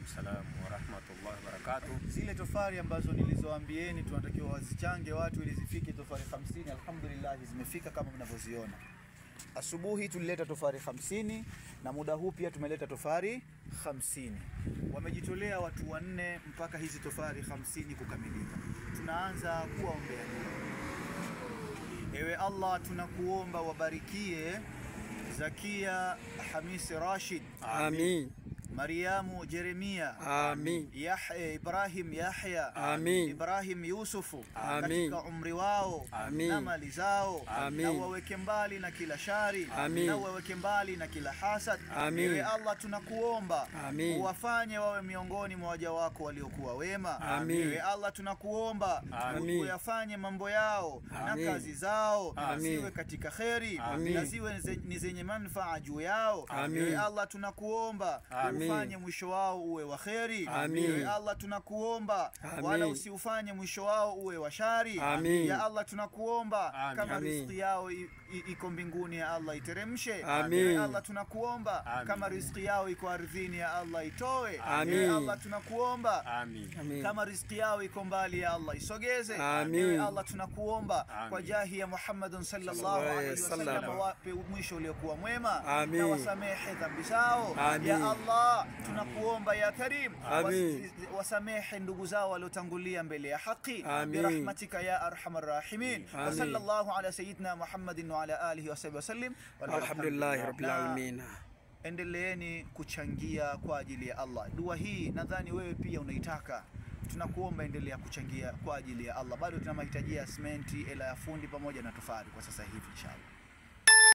Salaam wa rahmatullahi wa barakatuh. Zile tofari ambazo nilizoambieni tunatakiwa wazichange watu ili zifike tofari 50, alhamdulillah zimefika kama mnavyoziona. Asubuhi tulileta tofari 50 na muda huu pia tumeleta tofari 50. Wamejitolea watu 4 mpaka hizi tofari 50 kukamilika. Tunaanza kuwaombea. Ewe Allah, tunakuomba wabarikie Zakia Hamisi Rashid, amin. Mariamu Jeremia, amin. Ibrahim Yahya, amin. Ibrahim Yusufu, amin. katika umri wao, amin. na mali zao, amin. na waweke mbali na kila shari, amin. na waweke mbali na kila hasad. amin. Ewe Allah, tunakuomba uwafanye wawe miongoni mwa waja wako waliokuwa wema. amin. Ewe Allah, tunakuomba uyafanye mambo yao na kazi zao ziwe katika kheri na ziwe ni zenye manufaa juu yao. Ewe Allah, tunakuomba ufanye mwisho wao uwe wa kheri. Ewe Allah, tunakuomba wala usiufanye mwisho wao uwe wa shari. Ya Allah, tunakuomba kama riziki yao iko mbinguni, ya Allah iteremshe. Ewe Allah, tunakuomba kama riziki yao iko ardhini, ya Allah itoe. Ewe Allah, tunakuomba kama riziki yao iko mbali, ya Allah isogeze. Ewe Allah, tunakuomba kwa jahi ya Muhammad sallallahu alaihi wasallam wape mwisho uliokuwa mwema na wasamehe dhambi zao. Ya Allah, tunakuomba ya Karim wasamehe ndugu zao waliotangulia mbele ya haki birahmatika ya arhamar rahimin. Wa sallallahu ala sayyidina Muhammadin wa ala alihi wa sahbihi wasallim, walhamdulillahi rabbil alamin. Endeleeni kuchangia kwa ajili ya Allah. Dua hii nadhani wewe pia unaitaka. Tunakuomba endelea kuchangia kwa ajili ya Allah. Bado tuna mahitaji ya simenti, ela ya fundi pamoja na tofali kwa sasa hivi inshallah.